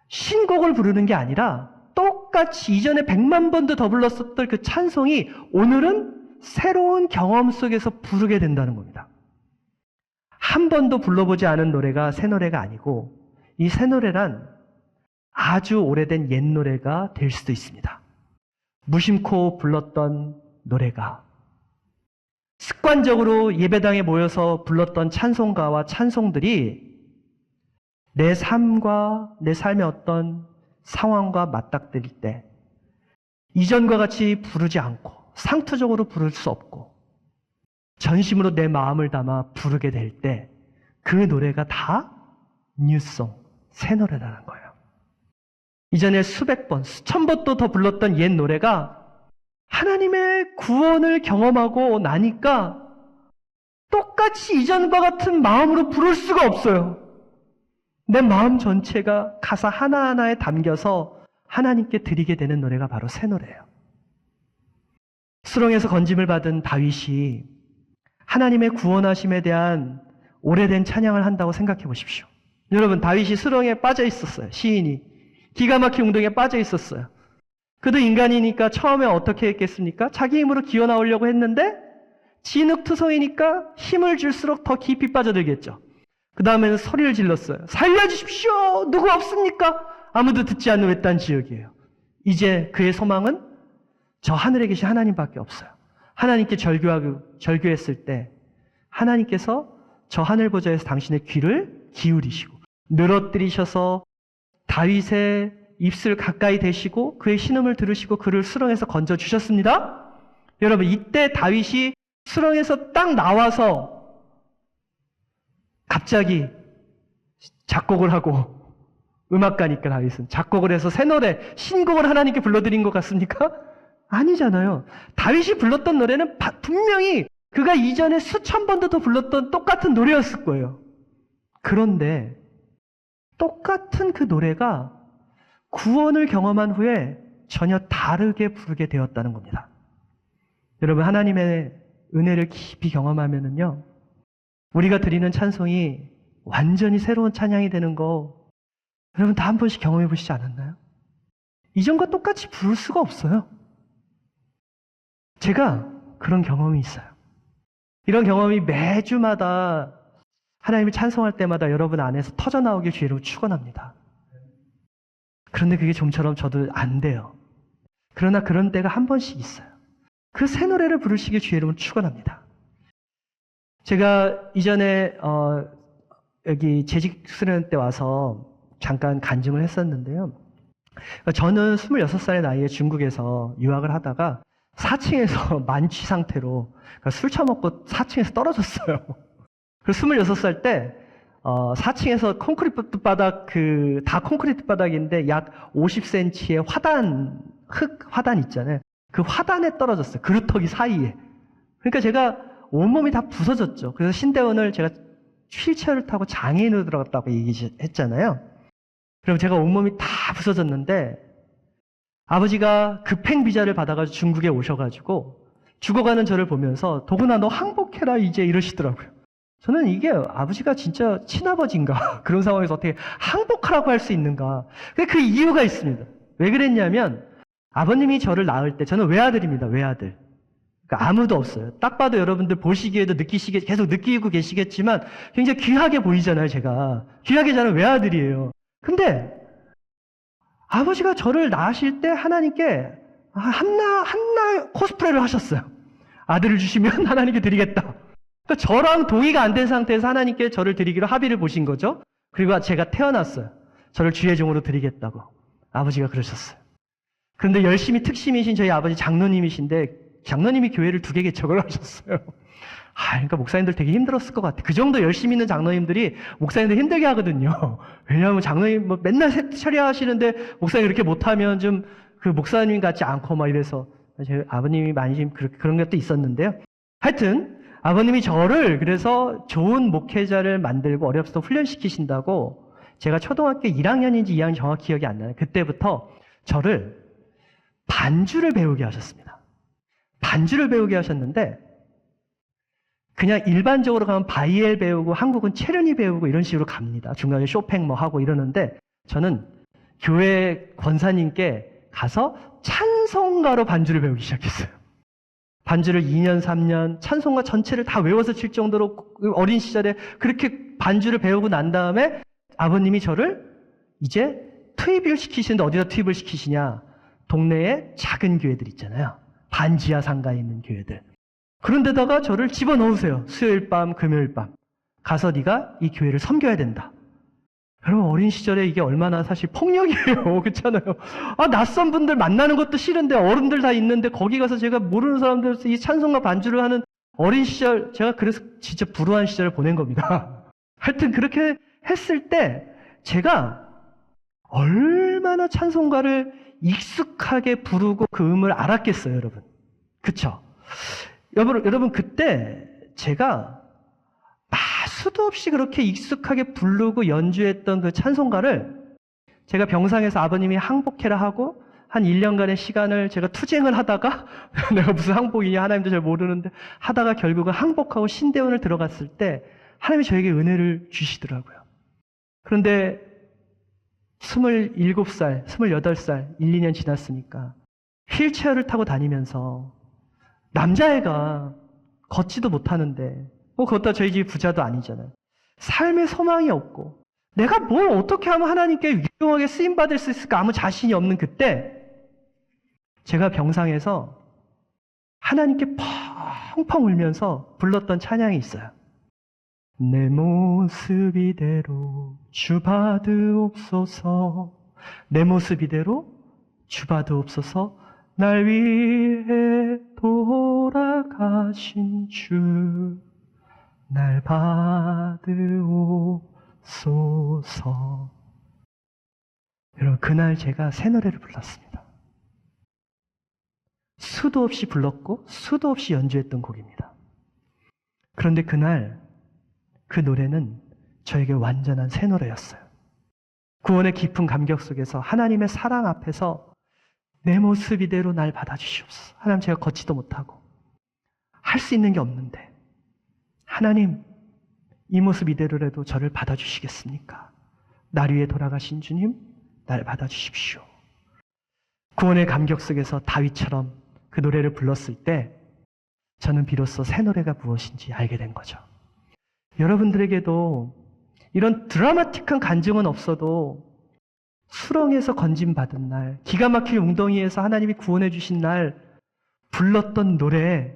신곡을 부르는 게 아니라 똑같이 이전에 100만 번도 더 불렀었던 그 찬송이 오늘은 새로운 경험 속에서 부르게 된다는 겁니다. 한 번도 불러보지 않은 노래가 새 노래가 아니고 이 새 노래란 아주 오래된 옛 노래가 될 수도 있습니다. 무심코 불렀던 노래가 습관적으로 예배당에 모여서 불렀던 찬송가와 찬송들이 내 삶과 내 삶의 어떤 상황과 맞닥뜨릴 때 이전과 같이 부르지 않고 상투적으로 부를 수 없고 전심으로 내 마음을 담아 부르게 될 때 그 노래가 다 뉴송, 새 노래라는 거예요. 이전에 수백 번, 수천 번도 더 불렀던 옛 노래가 하나님의 구원을 경험하고 나니까 똑같이 이전과 같은 마음으로 부를 수가 없어요. 내 마음 전체가 가사 하나하나에 담겨서 하나님께 드리게 되는 노래가 바로 새 노래예요. 수렁에서 건짐을 받은 다윗이 하나님의 구원하심에 대한 오래된 찬양을 한다고 생각해 보십시오. 여러분 다윗이 수렁에 빠져 있었어요. 시인이 기가 막힌 웅덩이에 빠져 있었어요. 그도 인간이니까 처음에 어떻게 했겠습니까? 자기 힘으로 기어 나오려고 했는데 진흙투성이니까 힘을 줄수록 더 깊이 빠져들겠죠. 그 다음에는 소리를 질렀어요. 살려주십시오! 누구 없습니까? 아무도 듣지 않는 외딴 지역이에요. 이제 그의 소망은 저 하늘에 계신 하나님밖에 없어요. 하나님께 절규했을 때 하나님께서 저 하늘 보좌에서 당신의 귀를 기울이시고 늘어뜨리셔서 다윗의 입술 가까이 대시고 그의 신음을 들으시고 그를 수렁에서 건져주셨습니다. 여러분 이때 다윗이 수렁에서 딱 나와서 갑자기 작곡을 하고 음악가니까 다윗은 작곡을 해서 새 노래, 신곡을 하나님께 불러드린 것 같습니까? 아니잖아요. 다윗이 불렀던 노래는 분명히 그가 이전에 수천 번도 더 불렀던 똑같은 노래였을 거예요. 그런데 똑같은 그 노래가 구원을 경험한 후에 전혀 다르게 부르게 되었다는 겁니다. 여러분, 하나님의 은혜를 깊이 경험하면은요, 우리가 드리는 찬송이 완전히 새로운 찬양이 되는 거 여러분 다 한 번씩 경험해 보시지 않았나요? 이전과 똑같이 부를 수가 없어요. 제가 그런 경험이 있어요. 이런 경험이 매주마다 하나님을 찬송할 때마다 여러분 안에서 터져나오길 주의로 축원합니다. 그런데 그게 좀처럼 저도 안 돼요. 그러나 그런 때가 한 번씩 있어요. 그 새 노래를 부르시길 주의 이름으로 축원합니다. 제가 이전에 여기 재직 수련 때 와서 잠깐 간증을 했었는데요. 저는 26살의 나이에 중국에서 유학을 하다가 4층에서 만취 상태로 그러니까 술 처먹고 4층에서 떨어졌어요. 그래서 26살 때 4층에서 콘크리트 바닥 다 콘크리트 바닥인데 약 50cm의 화단 흙 화단 있잖아요. 그 화단에 떨어졌어요. 그루터기 사이에. 그러니까 제가 온몸이 다 부서졌죠. 그래서 신대원을 제가 휠체어를 타고 장애인으로 들어갔다고 얘기했잖아요. 그럼 제가 온몸이 다 부서졌는데 아버지가 급행 비자를 받아가지고 중국에 오셔가지고 죽어가는 저를 보면서 도구나 너 항복해라 이제 이러시더라고요. 저는 이게 아버지가 진짜 친아버지인가 그런 상황에서 어떻게 항복하라고 할 수 있는가. 근데 그 이유가 있습니다. 왜 그랬냐면 아버님이 저를 낳을 때 저는 외아들입니다. 외아들. 그러니까 아무도 없어요. 딱 봐도 여러분들 보시기에도 계속 느끼고 계시겠지만 굉장히 귀하게 보이잖아요. 제가 귀하게 자란 외아들이에요. 근데 아버지가 저를 낳으실 때 하나님께 한나 코스프레를 하셨어요. 아들을 주시면 하나님께 드리겠다. 그러니까 저랑 동의가 안 된 상태에서 하나님께 저를 드리기로 합의를 보신 거죠. 그리고 제가 태어났어요. 저를 주의 종으로 드리겠다고 아버지가 그러셨어요. 그런데 열심히 특심이신 저희 아버지 장로님이신데 장로님이 교회를 2개 개척을 하셨어요. 그러니까 목사님들 되게 힘들었을 것 같아요. 그 정도 열심히 있는 장로님들이 목사님들 힘들게 하거든요. 왜냐하면 장로님 맨날 처리하시는데 목사님 그렇게 못하면 좀 그 목사님 같지 않고 막 이래서 제 아버님이 많이 좀 그런 것도 있었는데요. 하여튼 아버님이 저를 그래서 좋은 목회자를 만들고 어렸을 때 훈련시키신다고 제가 초등학교 1학년인지 2학년 정확히 기억이 안 나요. 그때부터 저를 반주를 배우게 하셨습니다. 반주를 배우게 하셨는데 그냥 일반적으로 가면 바이엘 배우고 한국은 체르니 배우고 이런 식으로 갑니다. 중간에 쇼팽 뭐 하고 이러는데 저는 교회 권사님께 가서 찬송가로 반주를 배우기 시작했어요. 반주를 2년, 3년 찬송가 전체를 다 외워서 칠 정도로 어린 시절에 그렇게 반주를 배우고 난 다음에 아버님이 저를 이제 투입을 시키시는데 어디다 투입을 시키시냐. 동네에 작은 교회들 있잖아요. 반지하 상가에 있는 교회들. 그런 데다가 저를 집어넣으세요. 수요일 밤, 금요일 밤. 가서 네가 이 교회를 섬겨야 된다. 여러분 어린 시절에 이게 얼마나 사실 폭력이에요. 그렇잖아요. 낯선 분들 만나는 것도 싫은데 어른들 다 있는데 거기 가서 제가 모르는 사람들 이 찬송가 반주를 하는 어린 시절 제가 그래서 진짜 불우한 시절을 보낸 겁니다. 하여튼 그렇게 했을 때 제가 얼마나 찬송가를 익숙하게 부르고 그 음을 알았겠어요, 여러분. 그쵸? 여러분, 그때 제가 수도 없이 그렇게 익숙하게 부르고 연주했던 그 찬송가를 제가 병상에서 아버님이 항복해라 하고 한 1년간의 시간을 제가 투쟁을 하다가 내가 무슨 항복이냐 하나님도 잘 모르는데 하다가 결국은 항복하고 신대원을 들어갔을 때 하나님이 저에게 은혜를 주시더라고요. 그런데 27살, 28살, 1, 2년 지났으니까 휠체어를 타고 다니면서 남자애가 걷지도 못하는데 그것도 저희 집 부자도 아니잖아요. 삶의 소망이 없고 내가 뭘 어떻게 하면 하나님께 유용하게 쓰임받을 수 있을까 아무 자신이 없는 그때 제가 병상에서 하나님께 펑펑 울면서 불렀던 찬양이 있어요. 내 모습 이대로 주 받으옵소서. 내 모습 이대로 주 받으옵소서. 날 위해 돌아가신 주 날 받으옵소서. 여러분 그날 제가 새 노래를 불렀습니다. 수도 없이 불렀고 수도 없이 연주했던 곡입니다. 그런데 그날 그 노래는 저에게 완전한 새 노래였어요. 구원의 깊은 감격 속에서 하나님의 사랑 앞에서 내 모습 이대로 날 받아주시옵소서. 하나님, 제가 걷지도 못하고 할 수 있는 게 없는데 하나님, 이 모습 이대로라도 저를 받아주시겠습니까? 날 위해 돌아가신 주님, 날 받아주십시오. 구원의 감격 속에서 다윗처럼 그 노래를 불렀을 때 저는 비로소 새 노래가 무엇인지 알게 된 거죠. 여러분들에게도 이런 드라마틱한 간증은 없어도 수렁에서 건짐받은 날, 기가 막힐 웅덩이에서 하나님이 구원해 주신 날 불렀던 노래,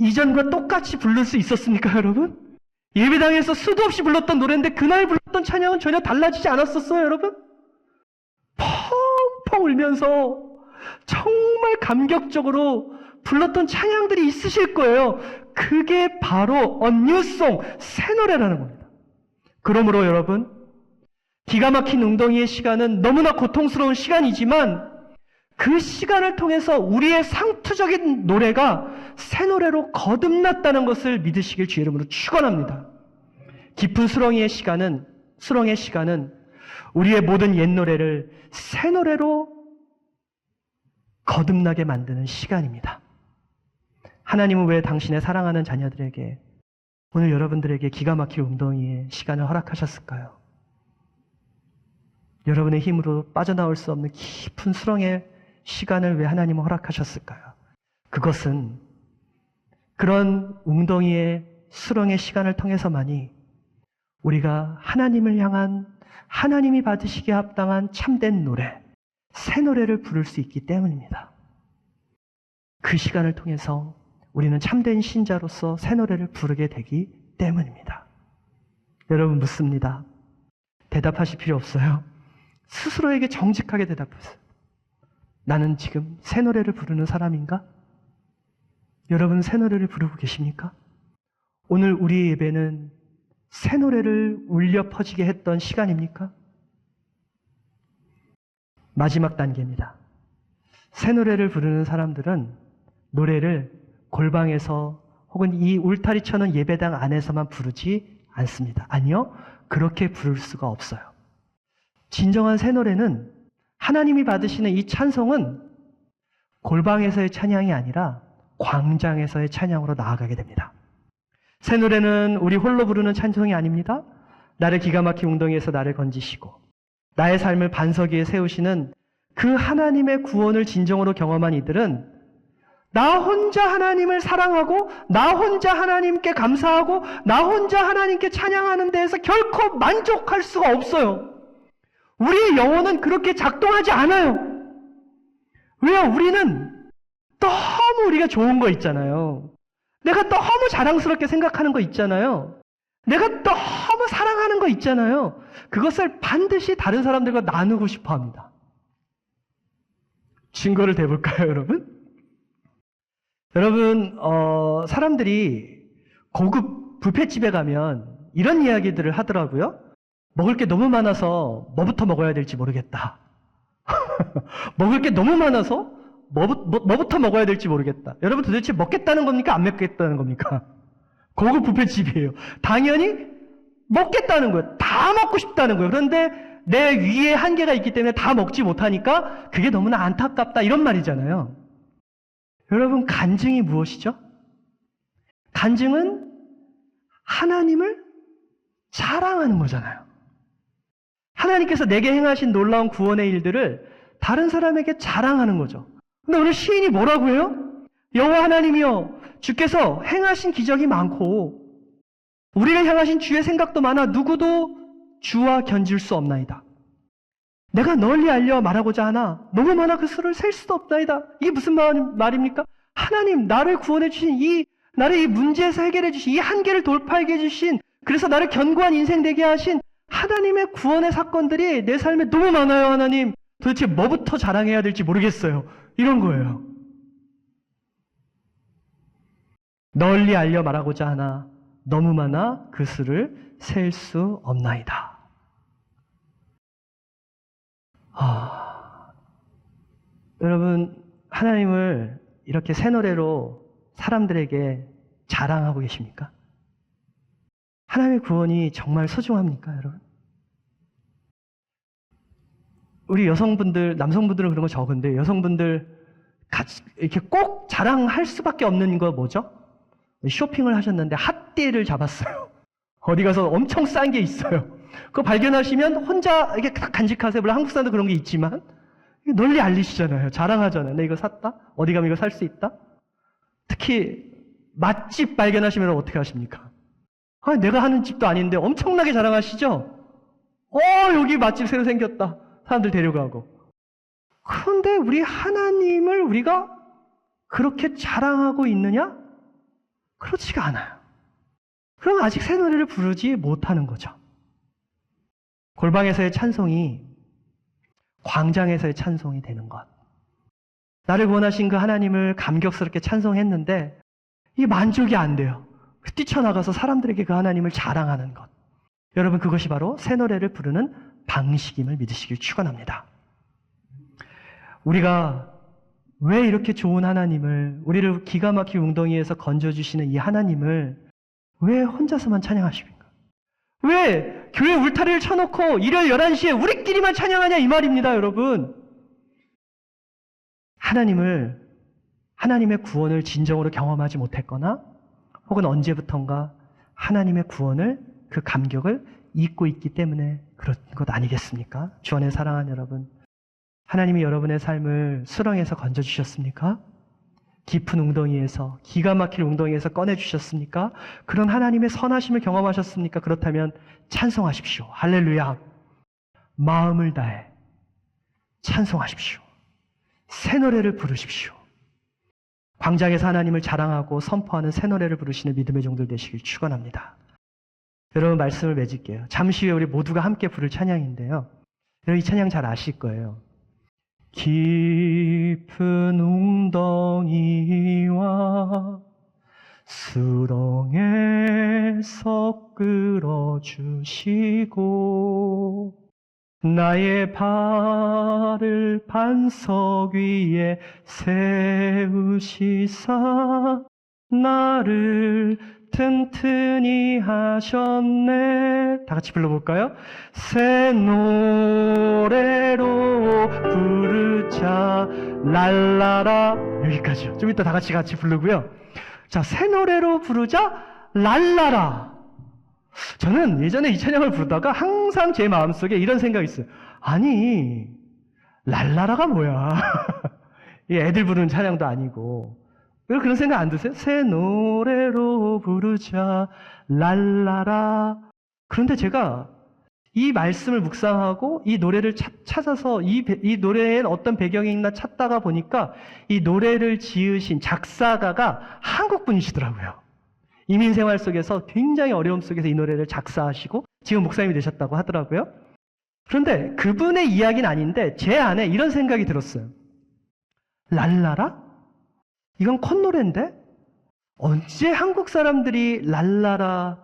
이전과 똑같이 부를 수 있었습니까, 여러분? 예배당에서 수도 없이 불렀던 노래인데 그날 불렀던 찬양은 전혀 달라지지 않았었어요, 여러분? 펑펑 울면서 정말 감격적으로 불렀던 찬양들이 있으실 거예요. 그게 바로 언뉴송, 새 노래라는 겁니다. 그러므로 여러분, 기가 막힌 웅덩이의 시간은 너무나 고통스러운 시간이지만 그 시간을 통해서 우리의 상투적인 노래가 새 노래로 거듭났다는 것을 믿으시길 주의 이름으로 축원합니다. 깊은 수렁의 시간은 우리의 모든 옛 노래를 새 노래로 거듭나게 만드는 시간입니다. 하나님은 왜 당신의 사랑하는 자녀들에게, 오늘 여러분들에게 기가 막힐 웅덩이의 시간을 허락하셨을까요? 여러분의 힘으로 빠져나올 수 없는 깊은 수렁의 시간을 왜 하나님은 허락하셨을까요? 그것은 그런 웅덩이의 수렁의 시간을 통해서만이 우리가 하나님을 향한, 하나님이 받으시기에 합당한 참된 노래, 새 노래를 부를 수 있기 때문입니다. 그 시간을 통해서 우리는 참된 신자로서 새 노래를 부르게 되기 때문입니다. 여러분, 묻습니다. 대답하실 필요 없어요. 스스로에게 정직하게 대답하세요. 나는 지금 새 노래를 부르는 사람인가? 여러분, 새 노래를 부르고 계십니까? 오늘 우리의 예배는 새 노래를 울려 퍼지게 했던 시간입니까? 마지막 단계입니다. 새 노래를 부르는 사람들은 노래를 골방에서 혹은 이 울타리 쳐는 예배당 안에서만 부르지 않습니다. 아니요, 그렇게 부를 수가 없어요. 진정한 새 노래는, 하나님이 받으시는 이 찬송은 골방에서의 찬양이 아니라 광장에서의 찬양으로 나아가게 됩니다. 새 노래는 우리 홀로 부르는 찬송이 아닙니다. 나를 기가 막힌 웅덩이에서 나를 건지시고 나의 삶을 반석 위에 세우시는 그 하나님의 구원을 진정으로 경험한 이들은 나 혼자 하나님을 사랑하고 나 혼자 하나님께 감사하고 나 혼자 하나님께 찬양하는 데에서 결코 만족할 수가 없어요. 우리의 영혼은 그렇게 작동하지 않아요. 왜요? 우리는 너무 우리가 좋은 거 있잖아요. 내가 너무 자랑스럽게 생각하는 거 있잖아요. 내가 너무 사랑하는 거 있잖아요. 그것을 반드시 다른 사람들과 나누고 싶어 합니다. 증거를 대볼까요, 여러분? 여러분, 사람들이 고급 뷔페집에 가면 이런 이야기들을 하더라고요. 먹을 게 너무 많아서 뭐부터 먹어야 될지 모르겠다. 먹을 게 너무 많아서 뭐부터 먹어야 될지 모르겠다. 여러분, 도대체 먹겠다는 겁니까? 안 먹겠다는 겁니까? 고급 뷔페집이에요. 당연히 먹겠다는 거예요. 다 먹고 싶다는 거예요. 그런데 내 위에 한계가 있기 때문에 다 먹지 못하니까 그게 너무나 안타깝다, 이런 말이잖아요. 여러분, 간증이 무엇이죠? 간증은 하나님을 자랑하는 거잖아요. 하나님께서 내게 행하신 놀라운 구원의 일들을 다른 사람에게 자랑하는 거죠. 근데 오늘 시인이 뭐라고 해요? 여호와 하나님이여, 주께서 행하신 기적이 많고 우리를 향하신 주의 생각도 많아 누구도 주와 견질 수 없나이다. 내가 널리 알려 말하고자 하나 너무 많아 그 수를 셀 수도 없나이다. 이게 무슨 말입니까? 하나님, 나를 구원해 주신 나를 이 문제에서 해결해 주신 이 한계를 돌파하게 해주신, 그래서 나를 견고한 인생 되게 하신 하나님의 구원의 사건들이 내 삶에 너무 많아요. 하나님, 도대체 뭐부터 자랑해야 될지 모르겠어요. 이런 거예요. 널리 알려 말하고자 하나 너무 많아 그 수를 셀 수 없나이다. 여러분, 하나님을 이렇게 새 노래로 사람들에게 자랑하고 계십니까? 하나님의 구원이 정말 소중합니까, 여러분? 우리 여성분들, 남성분들은 그런 거 적은데 여성분들 같이 이렇게 꼭 자랑할 수밖에 없는 거 뭐죠? 쇼핑을 하셨는데 핫딜을 잡았어요. 어디 가서 엄청 싼 게 있어요. 그거 발견하시면 혼자 이렇게 딱 간직하세요. 물론 한국 사람도 그런 게 있지만 널리 알리시잖아요. 자랑하잖아요. 내가 이거 샀다? 어디 가면 이거 살 수 있다? 특히 맛집 발견하시면 어떻게 하십니까? 아, 내가 하는 집도 아닌데 엄청나게 자랑하시죠? 여기 맛집 새로 생겼다. 사람들 데려가고. 그런데 우리 하나님을 우리가 그렇게 자랑하고 있느냐? 그렇지가 않아요. 그럼 아직 새 노래를 부르지 못하는 거죠. 골방에서의 찬송이 광장에서의 찬송이 되는 것. 나를 구원하신 그 하나님을 감격스럽게 찬송했는데 이게 만족이 안 돼요. 뛰쳐나가서 사람들에게 그 하나님을 자랑하는 것. 여러분, 그것이 바로 새 노래를 부르는 방식임을 믿으시길 축원합니다. 우리가 왜 이렇게 좋은 하나님을, 우리를 기가 막힌 웅덩이에서 건져주시는 이 하나님을 왜 혼자서만 찬양하십니까? 왜 교회 울타리를 쳐놓고 일요일 11시에 우리끼리만 찬양하냐 이 말입니다, 여러분. 하나님의 구원을 진정으로 경험하지 못했거나 혹은 언제부턴가 하나님의 구원을, 그 감격을 잊고 있기 때문에 그런 것 아니겠습니까? 주 안에 사랑하는 여러분, 하나님이 여러분의 삶을 수렁에서 건져주셨습니까? 깊은 웅덩이에서, 기가 막힐 웅덩이에서 꺼내주셨습니까? 그런 하나님의 선하심을 경험하셨습니까? 그렇다면 찬송하십시오. 할렐루야. 마음을 다해 찬송하십시오. 새 노래를 부르십시오. 광장에서 하나님을 자랑하고 선포하는 새 노래를 부르시는 믿음의 종들 되시길 축원합니다. 여러분, 말씀을 맺을게요. 잠시 후에 우리 모두가 함께 부를 찬양인데요. 여러분, 이 찬양 잘 아실 거예요. 깊은 웅덩이와 수렁에서 끌어주시고 나의 발을 반석 위에 세우시사 나를 튼튼히 하셨네. 다 같이 불러볼까요? 새 노래로 부르자 랄라라. 여기까지요. 좀 이따 다 같이 부르고요. 자, 새 노래로 부르자 랄라라. 저는 예전에 이 찬양을 부르다가 항상 제 마음속에 이런 생각이 있어요. 아니, 랄라라가 뭐야? 이 애들 부르는 찬양도 아니고. 왜 그런 생각 안 드세요? 새 노래로 부르자 랄라라. 그런데 제가 이 말씀을 묵상하고 이 노래를 찾아서 이 노래엔 어떤 배경이 있나 찾다가 보니까 이 노래를 지으신 작사가가 한국 분이시더라고요. 이민 생활 속에서 굉장히 어려움 속에서 이 노래를 작사하시고 지금 목사님이 되셨다고 하더라고요. 그런데 그분의 이야기는 아닌데 제 안에 이런 생각이 들었어요. 랄라라? 이건 콧노래인데? 언제 한국 사람들이 랄라라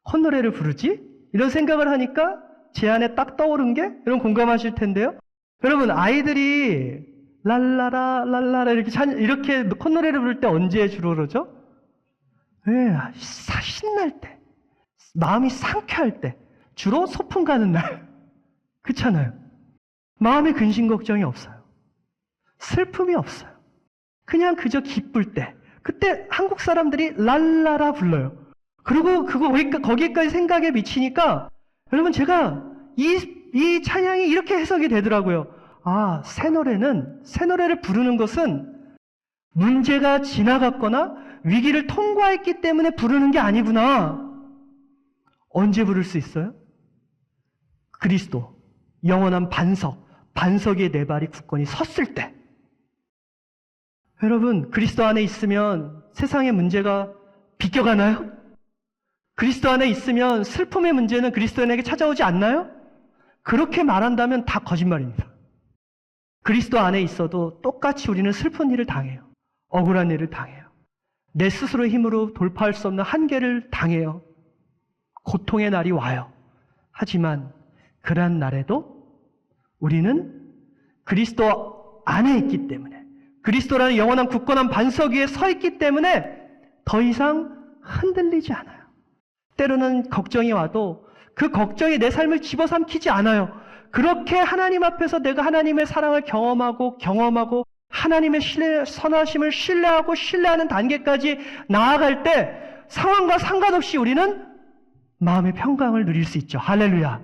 콧노래를 부르지? 이런 생각을 하니까 제 안에 딱 떠오른 게, 여러분 공감하실 텐데요. 여러분, 아이들이 랄라라 랄라라 이렇게 콧노래를 부를 때 언제 주로 그러죠? 네, 신날 때, 마음이 상쾌할 때, 주로 소풍 가는 날. 그렇잖아요. 마음에 근심 걱정이 없어요. 슬픔이 없어요. 그냥 그저 기쁠 때, 그때 한국 사람들이 랄라라 불러요. 그리고 거기까지 생각에 미치니까 여러분, 제가 이 찬양이 이렇게 해석이 되더라고요. 아, 새 노래를 부르는 것은 문제가 지나갔거나 위기를 통과했기 때문에 부르는 게 아니구나. 언제 부를 수 있어요? 그리스도, 영원한 반석 위에 내 발이 굳건히 섰을 때. 여러분, 그리스도 안에 있으면 세상의 문제가 비껴가나요? 그리스도 안에 있으면 슬픔의 문제는 그리스도인에게 찾아오지 않나요? 그렇게 말한다면 다 거짓말입니다. 그리스도 안에 있어도 똑같이 우리는 슬픈 일을 당해요. 억울한 일을 당해요. 내 스스로의 힘으로 돌파할 수 없는 한계를 당해요. 고통의 날이 와요. 하지만 그러한 날에도 우리는 그리스도 안에 있기 때문에, 그리스도라는 영원한 굳건한 반석 위에 서 있기 때문에 더 이상 흔들리지 않아요. 때로는 걱정이 와도 그 걱정이 내 삶을 집어삼키지 않아요. 그렇게 하나님 앞에서 내가 하나님의 사랑을 경험하고 하나님의 선하심을 신뢰하는 단계까지 나아갈 때 상황과 상관없이 우리는 마음의 평강을 누릴 수 있죠. 할렐루야.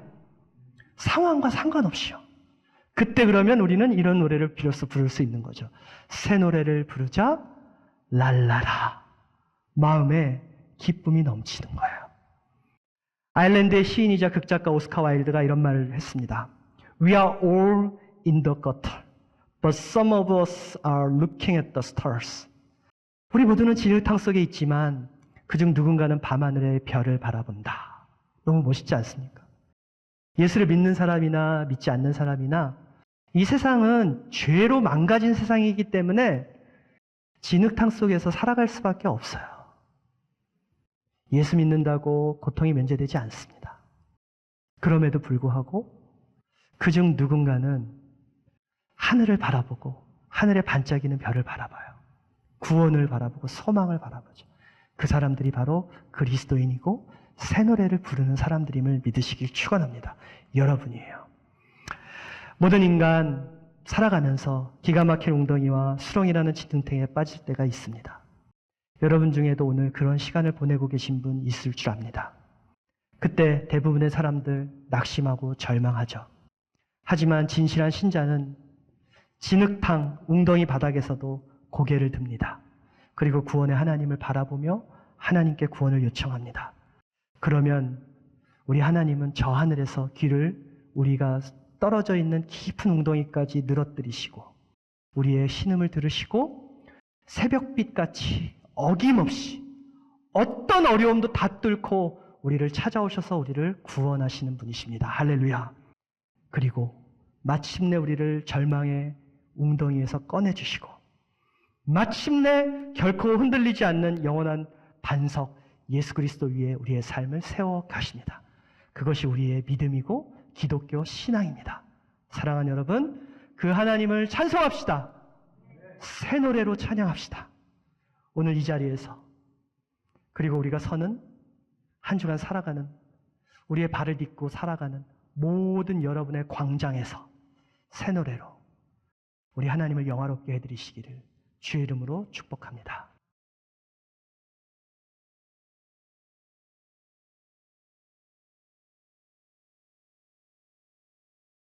상황과 상관없이요. 그때 그러면 우리는 이런 노래를 비로소 부를 수 있는 거죠. 새 노래를 부르자 랄라라. 마음에 기쁨이 넘치는 거예요. 아일랜드의 시인이자 극작가 오스카 와일드가 이런 말을 했습니다. We are all in the gutter, but some of us are looking at the stars. 우리 모두는 진흙탕 속에 있지만 그중 누군가는 밤하늘의 별을 바라본다. 너무 멋있지 않습니까? 예수를 믿는 사람이나 믿지 않는 사람이나 이 세상은 죄로 망가진 세상이기 때문에 진흙탕 속에서 살아갈 수밖에 없어요. 예수 믿는다고 고통이 면제되지 않습니다. 그럼에도 불구하고 그중 누군가는 하늘을 바라보고 하늘에 반짝이는 별을 바라봐요. 구원을 바라보고 소망을 바라보죠. 그 사람들이 바로 그리스도인이고 새 노래를 부르는 사람들임을 믿으시길 축원합니다. 여러분이에요. 모든 인간 살아가면서 기가 막힌 웅덩이와 수렁이라는 진흙탕에 빠질 때가 있습니다. 여러분 중에도 오늘 그런 시간을 보내고 계신 분 있을 줄 압니다. 그때 대부분의 사람들 낙심하고 절망하죠. 하지만 진실한 신자는 진흙탕, 웅덩이 바닥에서도 고개를 듭니다. 그리고 구원의 하나님을 바라보며 하나님께 구원을 요청합니다. 그러면 우리 하나님은 저 하늘에서 귀를 우리가 떨어져 있는 깊은 웅덩이까지 늘어뜨리시고 우리의 신음을 들으시고 새벽빛같이 어김없이 어떤 어려움도 다 뚫고 우리를 찾아오셔서 우리를 구원하시는 분이십니다. 할렐루야. 그리고 마침내 우리를 절망의 웅덩이에서 꺼내주시고 마침내 결코 흔들리지 않는 영원한 반석 예수 그리스도 위에 우리의 삶을 세워 가십니다. 그것이 우리의 믿음이고 기독교 신앙입니다. 사랑하는 여러분, 그 하나님을 찬송합시다. 새 노래로 찬양합시다. 오늘 이 자리에서 그리고 우리가 서는 한 주간 살아가는 우리의 발을 딛고 살아가는 모든 여러분의 광장에서 새 노래로 우리 하나님을 영화롭게 해드리시기를 주의 이름으로 축복합니다.